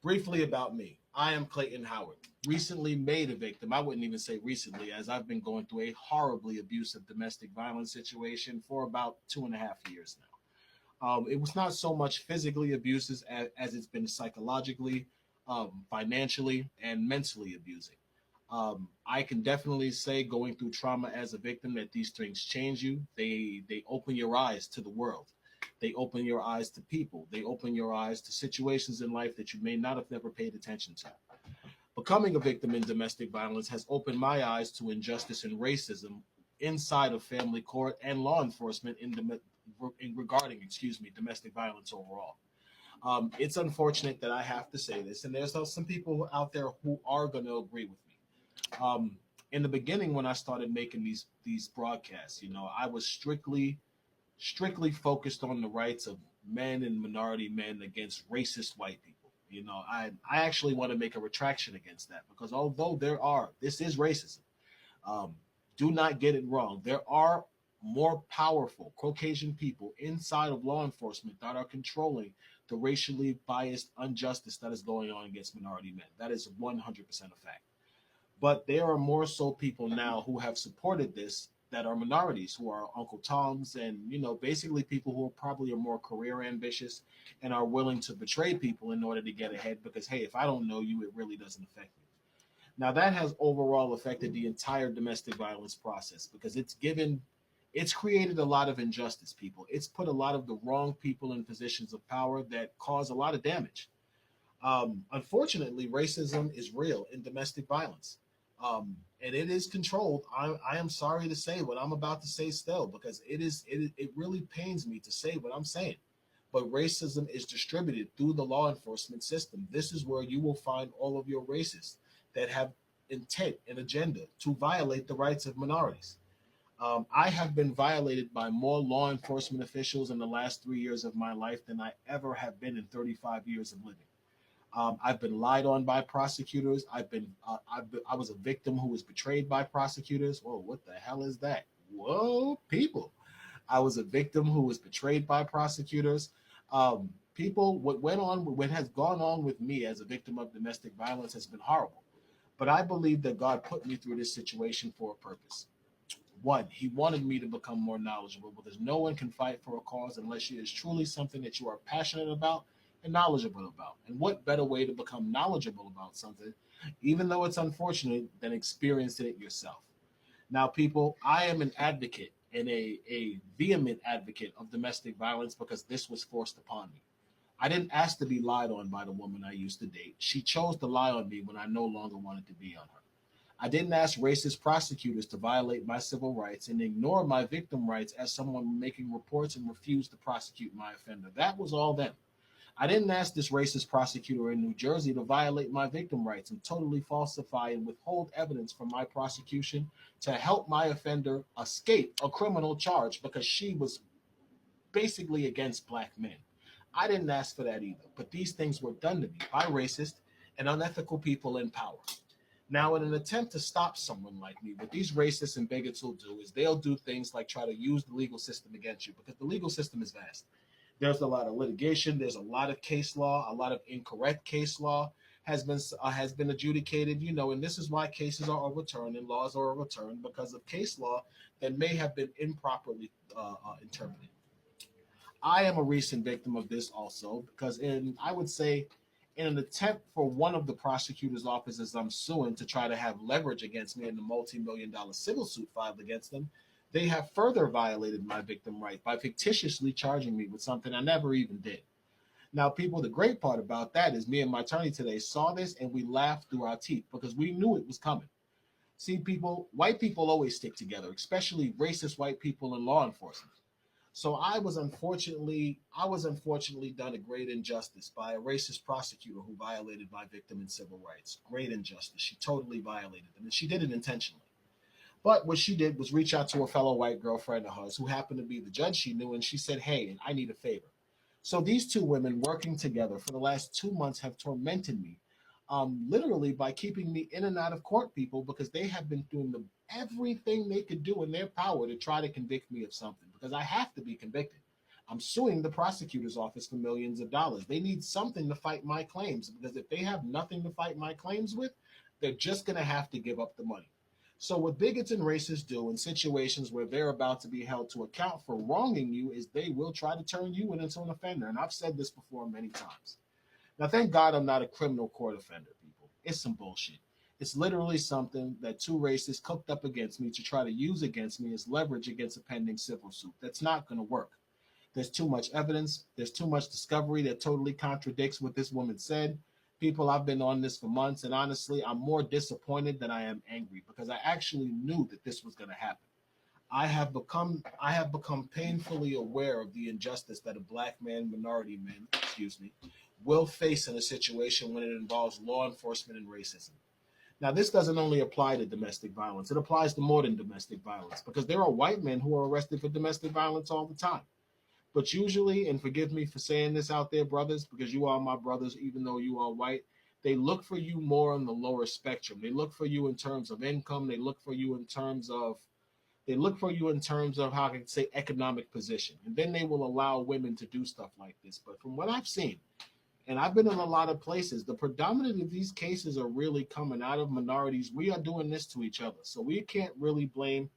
Briefly about me. I am Clayton Howard. Recently made a victim. I wouldn't even say recently, as I've been going through a horribly abusive domestic violence situation for about 2.5 years now. It was not so much physically abusive as it's been psychologically, financially, and mentally abusing. I can definitely say going through trauma as a victim that these things change you. They open your eyes to the world. They open your eyes to people. They open your eyes to situations in life that you may not have never paid attention to. Becoming a victim in domestic violence has opened my eyes to injustice and racism inside of family court and law enforcement in regarding, domestic violence overall. It's unfortunate that I have to say this, and there's some people out there who are going to agree with me. Um, in the beginning, when I started making these broadcasts, I was strictly focused on the rights of men and minority men against racist white people. I actually want to make a retraction against that because although this is racism. Um, do not get it wrong. There are more powerful Caucasian people inside of law enforcement that are controlling the racially biased injustice that is going on against minority men. That is 100% a fact. But there are more so people now who have supported this that are minorities, who are Uncle Toms, and basically people who probably are more career ambitious and are willing to betray people in order to get ahead. Because hey, if I don't know you, it really doesn't affect me. Now that has overall affected the entire domestic violence process because it's created a lot of injustice, people. It's put a lot of the wrong people in positions of power that cause a lot of damage. Unfortunately, racism is real in domestic violence. And it is controlled. I am sorry to say what I'm about to say still because it really pains me to say what I'm saying. But racism is distributed through the law enforcement system. This is where you will find all of your racists that have intent and agenda to violate the rights of minorities. I have been violated by more law enforcement officials in the last 3 years of my life than I ever have been in 35 years of living. I've been lied on by prosecutors. I was a victim who was betrayed by prosecutors. Whoa, what the hell is that? Whoa, people. I was a victim who was betrayed by prosecutors. What has gone on with me as a victim of domestic violence has been horrible. But I believe that God put me through this situation for a purpose. One, He wanted me to become more knowledgeable because no one can fight for a cause unless it is truly something that you are passionate about and knowledgeable about. And what better way to become knowledgeable about something, even though it's unfortunate, than experiencing it yourself? Now, people, I am an advocate and a vehement advocate of domestic violence because this was forced upon me. I didn't ask to be lied on by the woman I used to date. She chose to lie on me when I no longer wanted to be on her. I didn't ask racist prosecutors to violate my civil rights and ignore my victim rights as someone making reports and refuse to prosecute my offender. That was all them. I didn't ask this racist prosecutor in New Jersey to violate my victim rights and totally falsify and withhold evidence from my prosecution to help my offender escape a criminal charge because she was basically against black men. I didn't ask for that either, but these things were done to me by racist and unethical people in power. Now, in an attempt to stop someone like me, what these racists and bigots will do is they'll do things like try to use the legal system against you because the legal system is vast. There's a lot of litigation. There's a lot of case law. A lot of incorrect case law has been adjudicated. And this is why cases are overturned and laws are overturned because of case law that may have been improperly interpreted. I am a recent victim of this also because I would say in an attempt for one of the prosecutor's offices I'm suing to try to have leverage against me in the multi-million dollar civil suit filed against them, they have further violated my victim right by fictitiously charging me with something I never even did. Now, people, the great part about that is me and my attorney today saw this and we laughed through our teeth because we knew it was coming. See, people, white people always stick together, especially racist white people in law enforcement. So I was unfortunately done a great injustice by a racist prosecutor who violated my victim in civil rights. Great injustice. She totally violated them, and she did it intentionally. But what she did was reach out to a fellow white girlfriend of hers who happened to be the judge she knew, and she said, "Hey, I need a favor." So these two women working together for the last 2 months have tormented me, literally by keeping me in and out of court, people, because they have been doing everything they could do in their power to try to convict me of something because I have to be convicted. I'm suing the prosecutor's office for millions of dollars. They need something to fight my claims, because if they have nothing to fight my claims with, they're just going to have to give up the money. So, what bigots and racists do in situations where they're about to be held to account for wronging you is they will try to turn you into an offender. And I've said this before many times. Now, thank God I'm not a criminal court offender, people. It's some bullshit. It's literally something that two racists cooked up against me to try to use against me as leverage against a pending civil suit. That's not going to work. There's too much evidence. There's too much discovery that totally contradicts what this woman said. People, I've been on this for months, and honestly, I'm more disappointed than I am angry, because I actually knew that this was going to happen. I have become painfully aware of the injustice that a black man, minority man, will face in a situation when it involves law enforcement and racism. Now, this doesn't only apply to domestic violence; it applies to more than domestic violence, because there are white men who are arrested for domestic violence all the time. But usually, and forgive me for saying this out there, brothers, because you are my brothers, even though you are white, they look for you more on the lower spectrum. They look for you in terms of income. They look for you in terms of how I can say economic position. And then they will allow women to do stuff like this. But from what I've seen, and I've been in a lot of places, the predominant of these cases are really coming out of minorities. We are doing this to each other. So we can't really blame,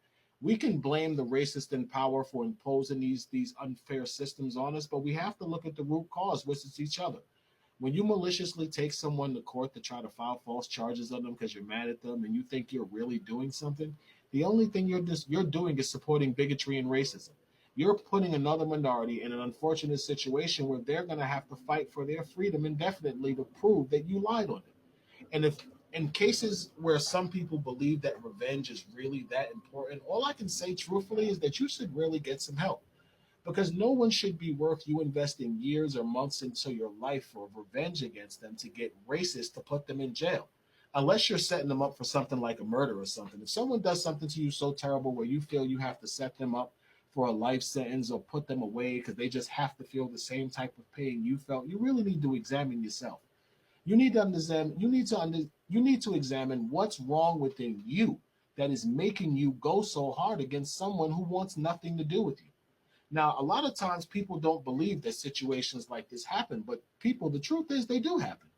we can blame the racist in power for imposing these unfair systems on us, but we have to look at the root cause, which is each other. When you maliciously take someone to court to try to file false charges on them because you're mad at them and you think you're really doing something, the only thing you're doing is supporting bigotry and racism. You're putting another minority in an unfortunate situation where they're going to have to fight for their freedom indefinitely to prove that you lied on them. And if in cases where some people believe that revenge is really that important, all I can say truthfully is that you should really get some help, because no one should be worth you investing years or months into your life for revenge against them to get racist to put them in jail. Unless you're setting them up for something like a murder or something. If someone does something to you so terrible where you feel you have to set them up for a life sentence or put them away because they just have to feel the same type of pain you felt, you really need to examine yourself. You need to understand, you need to examine what's wrong within you that is making you go so hard against someone who wants nothing to do with you. Now, a lot of times people don't believe that situations like this happen, but people, the truth is they do happen.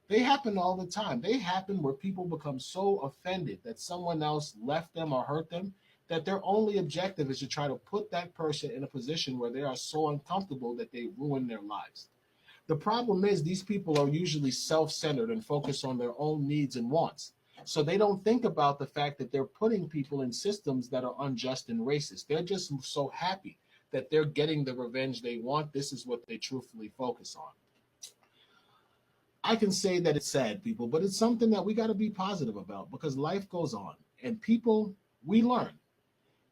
They happen all the time. They happen where people become so offended that someone else left them or hurt them that their only objective is to try to put that person in a position where they are so uncomfortable that they ruin their lives. The problem is these people are usually self-centered and focused on their own needs and wants. So they don't think about the fact that they're putting people in systems that are unjust and racist. They're just so happy that they're getting the revenge they want. This is what they truthfully focus on. I can say that it's sad, people, but it's something that we got to be positive about, because life goes on and people, we learn.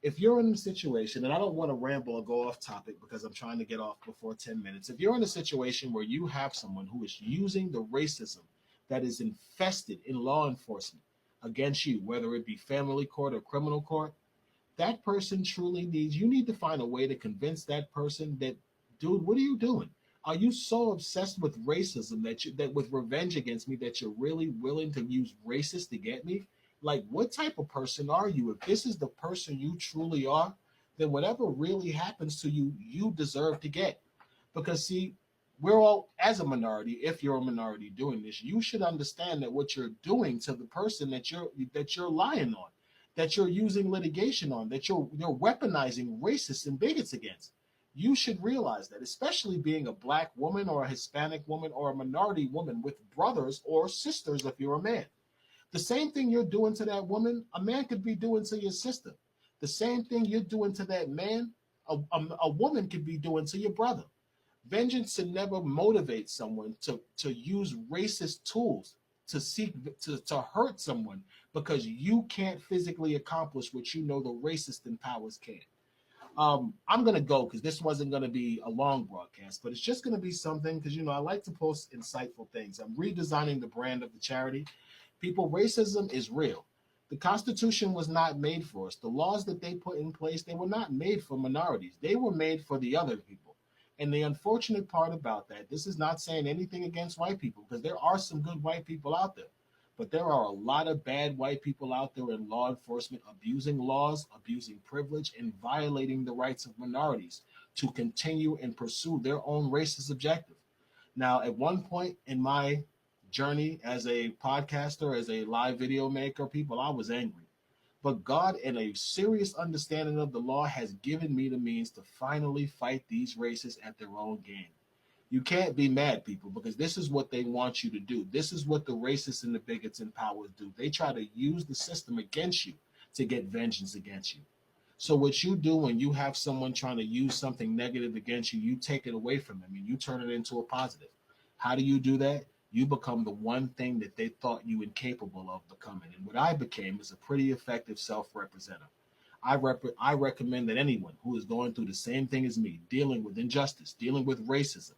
If you're in a situation, and I don't want to ramble or go off topic because I'm trying to get off before 10 minutes. If you're in a situation where you have someone who is using the racism that is infested in law enforcement against you, whether it be family court or criminal court, that person truly needs, you need to find a way to convince that person that, dude, what are you doing? Are you so obsessed with racism that with revenge against me that you're really willing to use racist to get me? Like, what type of person are you? If this is the person you truly are, then whatever really happens to you, you deserve to get. Because see, we're all, as a minority, if you're a minority doing this, you should understand that what you're doing to the person that you're lying on, that you're using litigation on, that you're weaponizing racists and bigots against. You should realize that, especially being a black woman or a Hispanic woman or a minority woman with brothers or sisters if you're a man. The same thing you're doing to that woman, a man could be doing to your sister. The same thing you're doing to that man, a woman could be doing to your brother. Vengeance should never motivate someone to use racist tools to seek to hurt someone because you can't physically accomplish what you know the racist in powers can. I'm gonna go because this wasn't gonna be a long broadcast, but it's just gonna be something because I like to post insightful things. I'm redesigning the brand of the charity. People, racism is real. The Constitution was not made for us. The laws that they put in place, they were not made for minorities. They were made for the other people. And the unfortunate part about that, this is not saying anything against white people, because there are some good white people out there. But there are a lot of bad white people out there in law enforcement abusing laws, abusing privilege, and violating the rights of minorities to continue and pursue their own racist objective. Now, at one point in my journey as a podcaster, as a live video maker, people, I was angry. But God, in a serious understanding of the law, has given me the means to finally fight these racists at their own game. You can't be mad, people, because this is what they want you to do. This is what the racists and the bigots in power do. They try to use the system against you to get vengeance against you. So what you do when you have someone trying to use something negative against you, you take it away from them and you turn it into a positive. How do you do that? You become the one thing that they thought you incapable of becoming. And what I became is a pretty effective self-representative. I recommend that anyone who is going through the same thing as me, dealing with injustice, dealing with racism,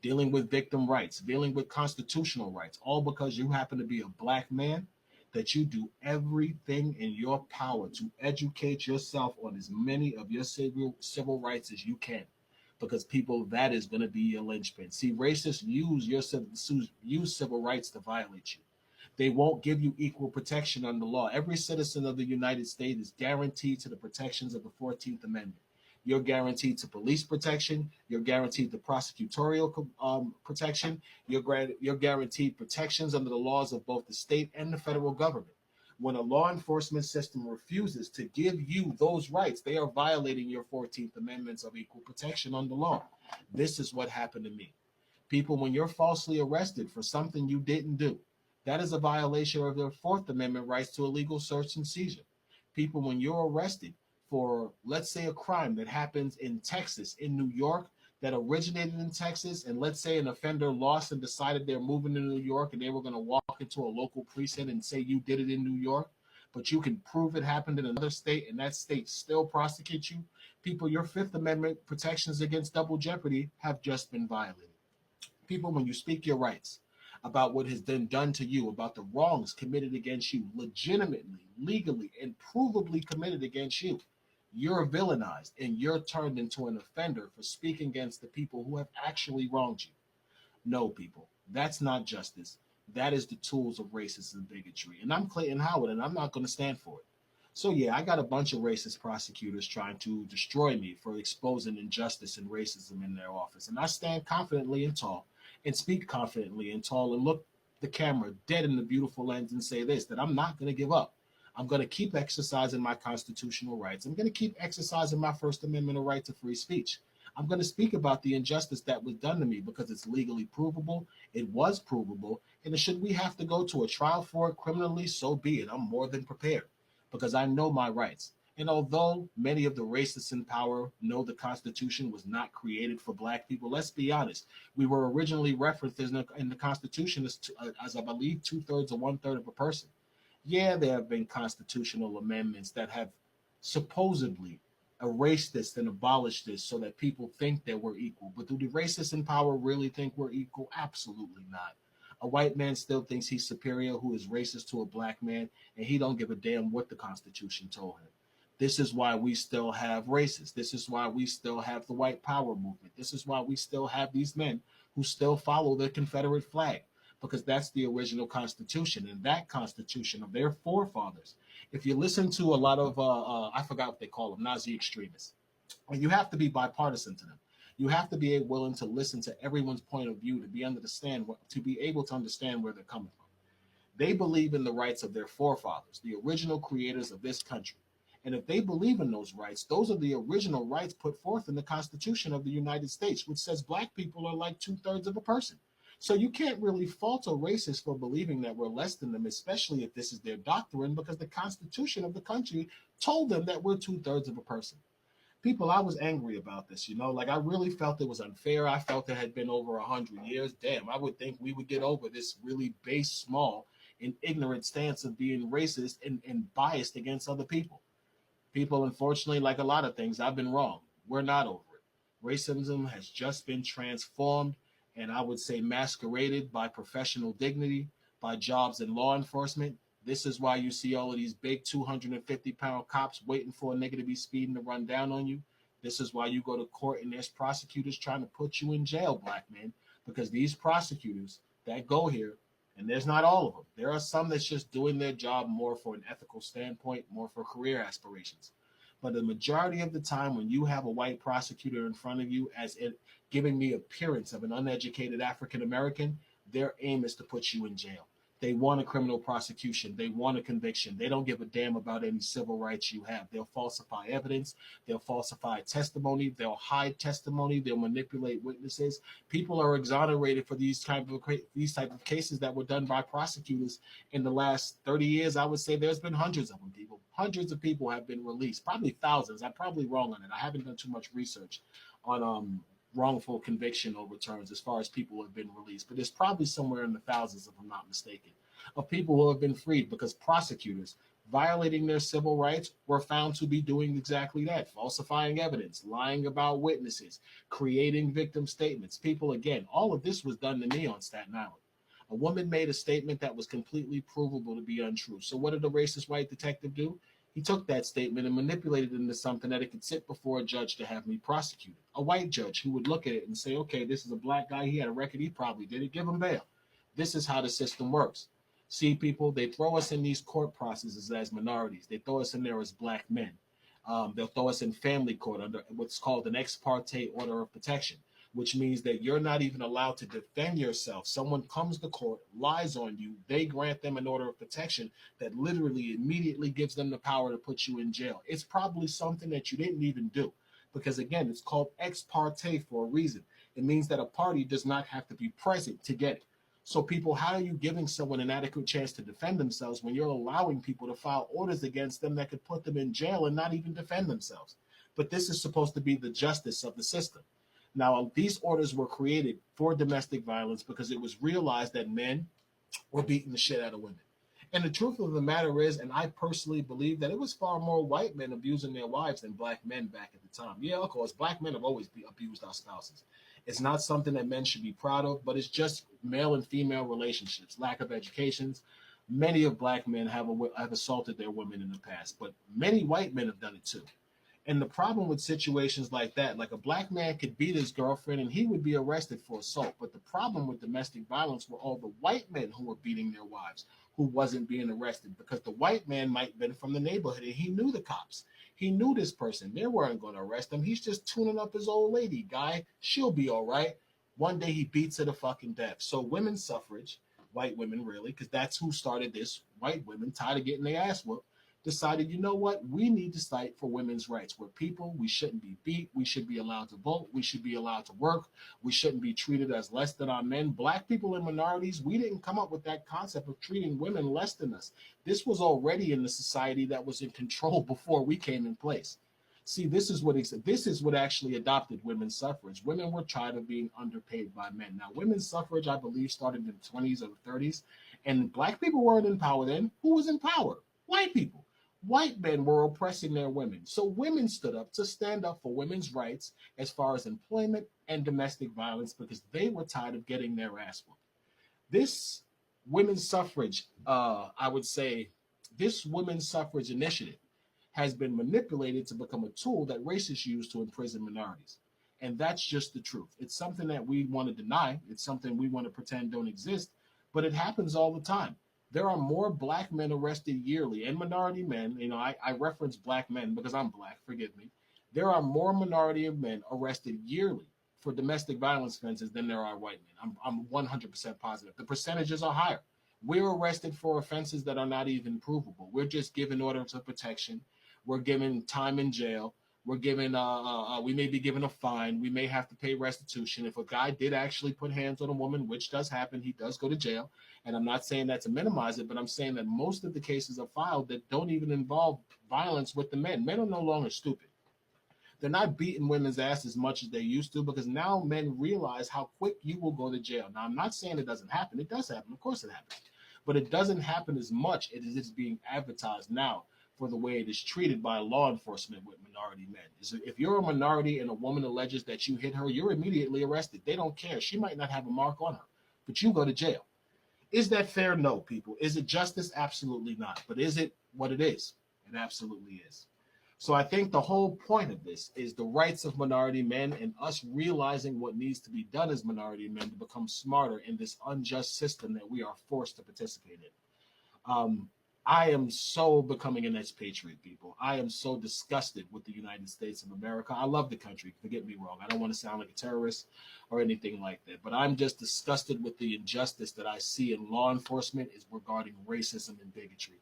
dealing with victim rights, dealing with constitutional rights, all because you happen to be a black man, that you do everything in your power to educate yourself on as many of your civil rights as you can. Because people, that is going to be your linchpin. See, racists use civil rights to violate you. They won't give you equal protection under law. Every citizen of the United States is guaranteed to the protections of the 14th Amendment. You're guaranteed to police protection. You're guaranteed to prosecutorial protection. You're guaranteed protections under the laws of both the state and the federal government. When a law enforcement system refuses to give you those rights, they are violating your 14th Amendments of equal protection under law. This is what happened to me. People, when you're falsely arrested for something you didn't do, that is a violation of their Fourth Amendment rights to a legal search and seizure. People, when you're arrested for, let's say, a crime that happens in Texas, in New York, that originated in Texas, and let's say an offender lost and decided they're moving to New York and they were going to walk into a local precinct and say you did it in New York, but you can prove it happened in another state and that state still prosecutes you. People, your Fifth Amendment protections against double jeopardy have just been violated. People, when you speak your rights about what has been done to you, about the wrongs committed against you, legitimately, legally, and provably committed against you, you're villainized and you're turned into an offender for speaking against the people who have actually wronged you. No, people, that's not justice. That is the tools of racism and bigotry. And I'm Clayton Howard, and I'm not going to stand for it. So, yeah, I got a bunch of racist prosecutors trying to destroy me for exposing injustice and racism in their office. And I stand confidently and tall and speak confidently and tall and look the camera dead in the beautiful lens and say this, that I'm not going to give up. I'm going to keep exercising my constitutional rights. I'm going to keep exercising my First Amendment right to free speech. I'm going to speak about the injustice that was done to me because it's legally provable. It was provable. And should we have to go to a trial for it criminally, so be it. I'm more than prepared because I know my rights. And although many of the racists in power know the Constitution was not created for black people, let's be honest. We were originally referenced in the Constitution as I believe, 2/3 or 1/3 of a person. Yeah, there have been constitutional amendments that have supposedly erased this and abolished this so that people think that we're equal. But do the racists in power really think we're equal? Absolutely not. A white man still thinks he's superior who is racist to a black man, and he don't give a damn what the Constitution told him. This is why we still have racists. This is why we still have the white power movement. This is why we still have these men who still follow the Confederate flag, because that's the original Constitution. And that Constitution of their forefathers, if you listen to a lot of, I forgot what they call them, Nazi extremists, and you have to be bipartisan to them. You have to be willing to listen to everyone's point of view to be able to understand where they're coming from. They believe in the rights of their forefathers, the original creators of this country. And if they believe in those rights, those are the original rights put forth in the Constitution of the United States, which says black people are like 2/3 of a person. So you can't really fault a racist for believing that we're less than them, especially if this is their doctrine, because the Constitution of the country told them that we're 2/3 of a person. People, I was angry about this, like I really felt it was unfair. I felt it had been over 100 years. Damn, I would think we would get over this really base, small, and ignorant stance of being racist and biased against other people. People, unfortunately, like a lot of things, I've been wrong. We're not over it. Racism has just been transformed and I would say masqueraded by professional dignity, by jobs in law enforcement. This is why you see all of these big 250-pound cops waiting for a nigga to be speeding to run down on you. This is why you go to court and there's prosecutors trying to put you in jail, black man, because these prosecutors that go here, and there's not all of them. There are some that's just doing their job more for an ethical standpoint, more for career aspirations. But the majority of the time, when you have a white prosecutor in front of you as it giving the appearance of an uneducated African American, their aim is to put you in jail. They want a criminal prosecution. They want a conviction. They don't give a damn about any civil rights you have. They'll falsify evidence. They'll falsify testimony. They'll hide testimony. They'll manipulate witnesses. People are exonerated for these type of cases that were done by prosecutors in the last 30 years. I would say there's been hundreds of them. People, hundreds of people have been released. Probably thousands. I'm probably wrong on it. I haven't done too much research on wrongful conviction overturns as far as people who have been released, but there's probably somewhere in the thousands, if I'm not mistaken, of people who have been freed because prosecutors, violating their civil rights, were found to be doing exactly that: falsifying evidence, lying about witnesses, creating victim statements. People, again, all of this was done to me on Staten Island. A woman made a statement that was completely provable to be untrue. So what did a racist white detective do? He took that statement and manipulated it into something that it could sit before a judge to have me prosecuted. A white judge who would look at it and say, okay, this is a black guy. He had a record. He probably did it. Give him bail. This is how the system works. See, people, they throw us in these court processes as minorities. They throw us in there as black men. They'll throw us in family court under what's called an ex parte order of protection, which means that you're not even allowed to defend yourself. Someone comes to court, lies on you, they grant them an order of protection that literally immediately gives them the power to put you in jail. It's probably something that you didn't even do, because again, it's called ex parte for a reason. It means that a party does not have to be present to get it. So people, how are you giving someone an adequate chance to defend themselves when you're allowing people to file orders against them that could put them in jail and not even defend themselves? But this is supposed to be the justice of the system. Now, these orders were created for domestic violence because it was realized that men were beating the shit out of women. And the truth of the matter is, and I personally believe, that it was far more white men abusing their wives than black men back at the time. Yeah, of course, black men have always abused our spouses. It's not something that men should be proud of, but it's just male and female relationships, lack of educations. Many of black men have assaulted their women in the past, but many white men have done it too. And the problem with situations like that, like a black man could beat his girlfriend and he would be arrested for assault. But the problem with domestic violence were all the white men who were beating their wives who wasn't being arrested, because the white man might have been from the neighborhood and he knew the cops. He knew this person. They weren't going to arrest him. He's just tuning up his old lady. Guy, she'll be all right. One day he beats her to fucking death. So women's suffrage, white women really, because that's who started this, white women, tired of getting their ass whooped, decided, you know what, we need to fight for women's rights. We're people, we shouldn't be beat, we should be allowed to vote, we should be allowed to work, we shouldn't be treated as less than our men. Black people and minorities, we didn't come up with that concept of treating women less than us. This was already in the society that was in control before we came in place. See, this is what actually adopted women's suffrage. Women were tired of being underpaid by men. Now, women's suffrage, I believe, started in the 20s or the 30s, and black people weren't in power then. Who was in power? White people. White men were oppressing their women. So women stood up to stand up for women's rights as far as employment and domestic violence, because they were tired of getting their ass whooped. This women's suffrage, I would say, this women's suffrage initiative has been manipulated to become a tool that racists use to imprison minorities. And that's just the truth. It's something that we want to deny. It's something we want to pretend don't exist, but it happens all the time. There are more black men arrested yearly, and minority men. I reference black men because I'm black, forgive me. There are more minority of men arrested yearly for domestic violence offenses than there are white men. I'm 100% positive. The percentages are higher. We're arrested for offenses that are not even provable. We're just given orders of protection. We're given time in jail. We're given, we may be given a fine. We may have to pay restitution. If a guy did actually put hands on a woman, which does happen, he does go to jail. And I'm not saying that to minimize it, but I'm saying that most of the cases are filed that don't even involve violence with the men. Men are no longer stupid. They're not beating women's ass as much as they used to, because now men realize how quick you will go to jail. Now, I'm not saying it doesn't happen. It does happen. Of course it happens. But it doesn't happen as much as it's being advertised now for the way it is treated by law enforcement with minority men. If you're a minority and a woman alleges that you hit her, you're immediately arrested. They don't care. She might not have a mark on her, but you go to jail. Is that fair? No, people. Is it justice? Absolutely not. But is it what it is? It absolutely is. So I think the whole point of this is the rights of minority men and us realizing what needs to be done as minority men to become smarter in this unjust system that we are forced to participate in. I am so becoming an expatriate, people. I am so disgusted with the United States of America. I love the country. Forget me wrong. I don't want to sound like a terrorist or anything like that. But I'm just disgusted with the injustice that I see in law enforcement is regarding racism and bigotry.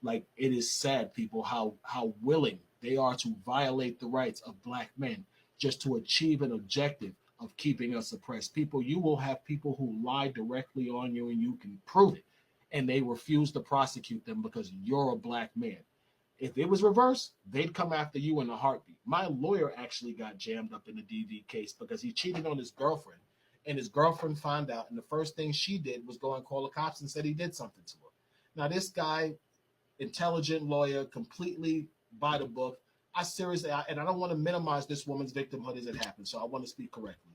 Like it is sad, people, how willing they are to violate the rights of black men just to achieve an objective of keeping us oppressed. People, you will have people who lie directly on you and you can prove it and they refuse to prosecute them because you're a black man. If it was reversed, they'd come after you in a heartbeat. My lawyer actually got jammed up in the DV case because he cheated on his girlfriend, and his girlfriend found out, and the first thing she did was go and call the cops and said he did something to her. Now, this guy, intelligent lawyer, completely by the book. I seriously, and I don't want to minimize this woman's victimhood as it happened, so I want to speak correctly.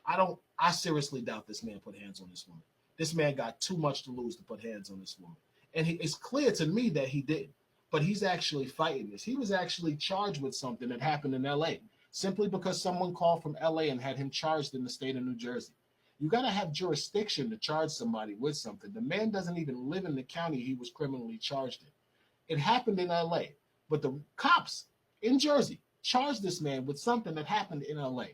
I seriously doubt this man put hands on this woman. This man got too much to lose to put hands on this woman. And it's clear to me that he did, but he's actually fighting this. He was actually charged with something that happened in LA simply because someone called from LA and had him charged in the state of New Jersey. You got to have jurisdiction to charge somebody with something. The man doesn't even live in the county he was criminally charged in. It happened in LA, but the cops in Jersey charged this man with something that happened in LA.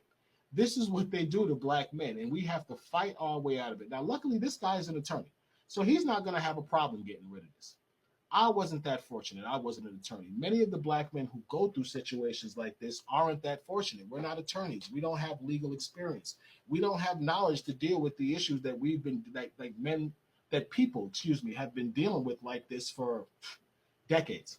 This is what they do to black men, and we have to fight our way out of it. Now, luckily, this guy is an attorney, so he's not going to have a problem getting rid of this. I wasn't that fortunate. I wasn't an attorney. Many of the black men who go through situations like this aren't that fortunate. We're not attorneys. We don't have legal experience. We don't have knowledge to deal with the issues that we've been like men that people, excuse me, have been dealing with like this for decades.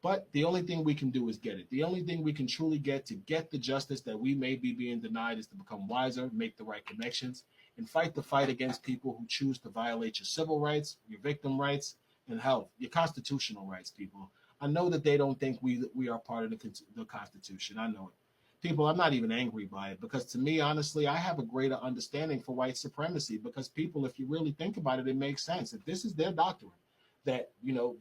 But the only thing we can do is get it. The only thing we can truly get to get the justice that we may be being denied is to become wiser, make the right connections, and fight the fight against people who choose to violate your civil rights, your victim rights, and health, your constitutional rights, people. I know that they don't think we are part of the Constitution. I know it. People, I'm not even angry by it because to me, honestly, I have a greater understanding for white supremacy because people, if you really think about it, it makes sense. If this is their doctrine, that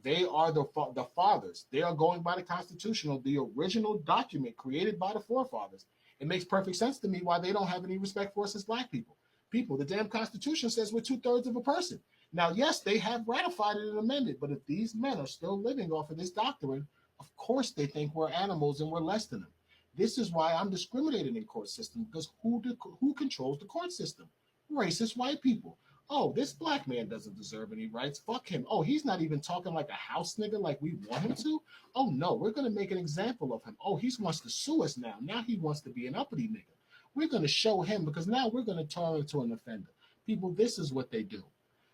they are the fathers. They are going by the Constitution, the original document created by the forefathers. It makes perfect sense to me why they don't have any respect for us as black people. People, the damn Constitution says we're 2/3 of a person. Now, yes, they have ratified it and amended, but if these men are still living off of this doctrine, of course they think we're animals and we're less than them. This is why I'm discriminating in court system because who controls the court system? Racist white people. Oh, this black man doesn't deserve any rights. Fuck him. Oh, he's not even talking like a house nigga like we want him to. Oh, no, we're going to make an example of him. Oh, he wants to sue us now. Now he wants to be an uppity nigga. We're going to show him because now we're going to turn him into an offender. People, this is what they do.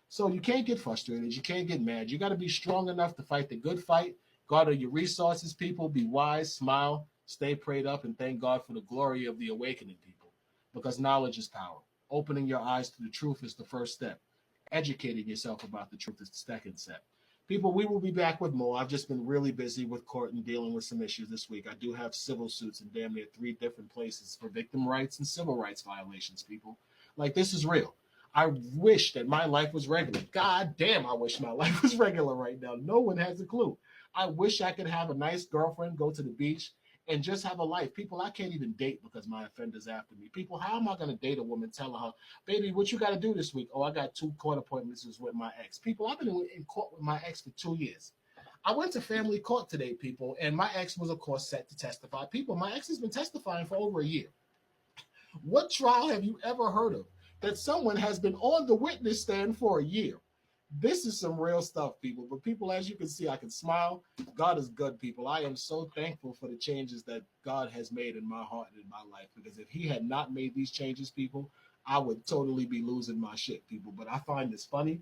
So you can't get frustrated. You can't get mad. You got to be strong enough to fight the good fight. Guard your resources, people. Be wise, smile, stay prayed up, and thank God for the glory of the awakening, people. Because knowledge is power. Opening your eyes to the truth is the first step. Educating yourself about the truth is the second step. People, we will be back with more. I've just been really busy with court and dealing with some issues this week. I do have civil suits in damn near 3 different places for victim rights and civil rights violations, people. Like, this is real. I wish that my life was regular. God damn, I wish my life was regular right now. No one has a clue. I wish I could have a nice girlfriend, go to the beach, and just have a life. People, I can't even date because my offender's after me. People, how am I going to date a woman telling her, baby, what you got to do this week? Oh, I got 2 court appointments with my ex. People, I've been in court with my ex for 2 years. I went to family court today, people, and my ex was, of course, set to testify. People, my ex has been testifying for over a year. What trial have you ever heard of that someone has been on the witness stand for a year? This is some real stuff, people. But people, as you can see, I can smile. God is good, people. I am so thankful for the changes that God has made in my heart and in my life. Because if he had not made these changes, people, I would totally be losing my shit, people. But I find this funny.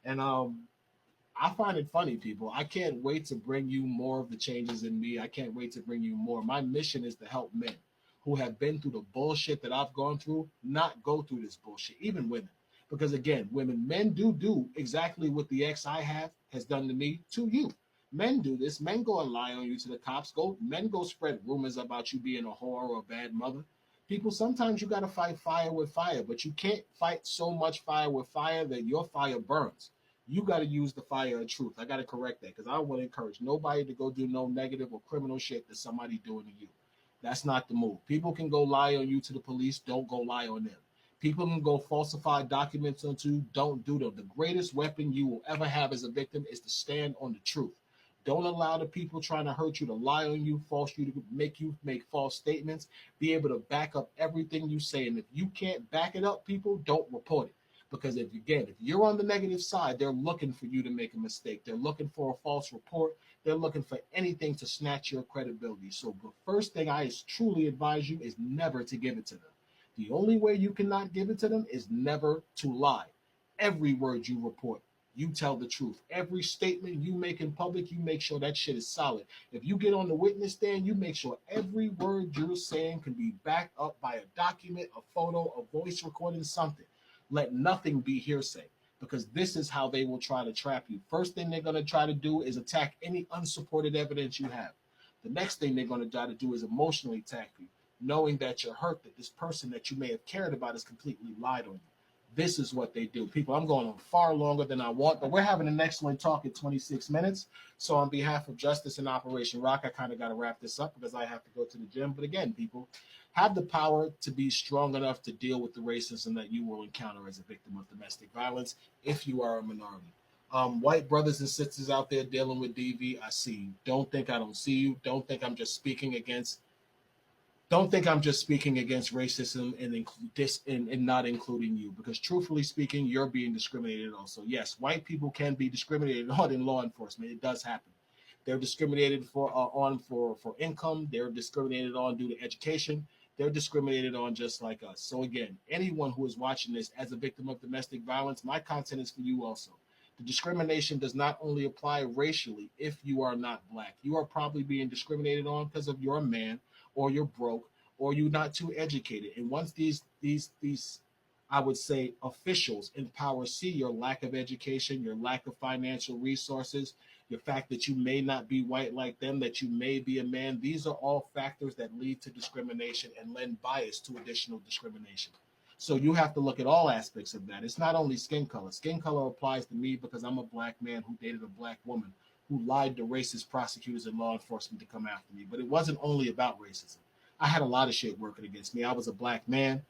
And I find it funny, people. I can't wait to bring you more of the changes in me. I can't wait to bring you more. My mission is to help men who have been through the bullshit that I've gone through not go through this bullshit, even women. Because again, women, men do exactly what the ex I have has done to me to you. Men do this. Men go and lie on you to the cops. Men go spread rumors about you being a whore or a bad mother. People, sometimes you got to fight fire with fire, but you can't fight so much fire with fire that your fire burns. You got to use the fire of truth. I got to correct that because I don't want to encourage nobody to go do no negative or criminal shit that somebody doing to you. That's not the move. People can go lie on you to the police. Don't go lie on them. People can go falsify documents onto you. Don't do them. The greatest weapon you will ever have as a victim is to stand on the truth. Don't allow the people trying to hurt you to lie on you, false you to make you make false statements. Be able to back up everything you say. And if you can't back it up, people, don't report it. Because if you're on the negative side, they're looking for you to make a mistake. They're looking for a false report. They're looking for anything to snatch your credibility. So the first thing I truly advise you is never to give it to them. The only way you cannot give it to them is never to lie. Every word you report, you tell the truth. Every statement you make in public, you make sure that shit is solid. If you get on the witness stand, you make sure every word you're saying can be backed up by a document, a photo, a voice recording, something. Let nothing be hearsay, because this is how they will try to trap you. First thing they're going to try to do is attack any unsupported evidence you have. The next thing they're going to try to do is emotionally attack you, knowing that you're hurt, that this person that you may have cared about has completely lied on you. This is what they do. People, I'm going on far longer than I want, but we're having an excellent talk at 26 minutes. So on behalf of Justice and Operation Rock, I kind of got to wrap this up because I have to go to the gym. But again, people, have the power to be strong enough to deal with the racism that you will encounter as a victim of domestic violence if you are a minority. White brothers and sisters out there dealing with DV, I see you. Don't think I don't see you. Don't think I'm just speaking against racism and not including you, because truthfully speaking, you're being discriminated also. Yes, white people can be discriminated on in law enforcement. It does happen. They're discriminated for income. They're discriminated on due to education. They're discriminated on just like us. So again, anyone who is watching this as a victim of domestic violence, my content is for you also. The discrimination does not only apply racially if you are not black. You are probably being discriminated on because of you're a man, or you're broke, or you're not too educated. And once these I would say officials in power see your lack of education, your lack of financial resources, the fact that you may not be white like them, that you may be a man, these are all factors that lead to discrimination and lend bias to additional discrimination. So you have to look at all aspects of that. It's not only skin color. Skin color applies to me because I'm a black man who dated a black woman who lied to racist prosecutors and law enforcement to come after me. But it wasn't only about racism. I had a lot of shit working against me. I was a black man.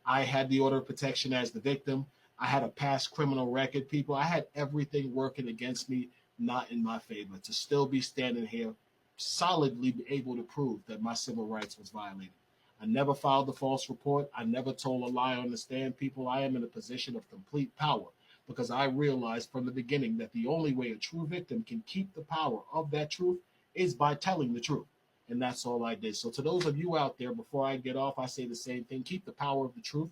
I had the order of protection as the victim. I had a past criminal record, people. I had everything working against me, not in my favor. To still be standing here, solidly able to prove that my civil rights was violated. I never filed a false report. I never told a lie on the stand, people. I am in a position of complete power because I realized from the beginning that the only way a true victim can keep the power of that truth is by telling the truth. And that's all I did. So to those of you out there, before I get off, I say the same thing. Keep the power of the truth.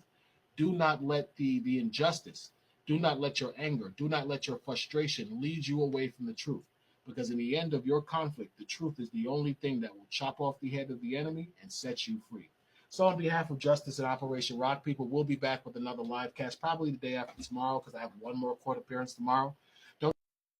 Do not let the injustice, do not let your anger, do not let your frustration lead you away from the truth. Because in the end of your conflict, the truth is the only thing that will chop off the head of the enemy and set you free. So on behalf of Justice and Operation Rock, people, will be back with another live cast probably the day after tomorrow because I have one more court appearance tomorrow. Don't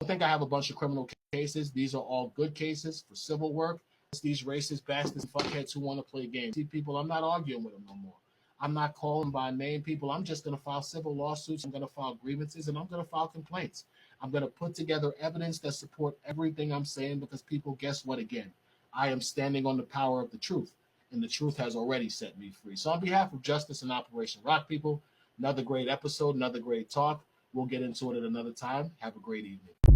think I have a bunch of criminal cases. These are all good cases for civil work. It's these racist bastards and fuckheads who want to play games. See, people, I'm not arguing with them no more. I'm not calling by name, people. I'm just going to file civil lawsuits. I'm going to file grievances, and I'm going to file complaints. I'm going to put together evidence that support everything I'm saying because, people, guess what again? I am standing on the power of the truth, and the truth has already set me free. So on behalf of Justice and Operation Rock, people, another great episode, another great talk. We'll get into it at another time. Have a great evening.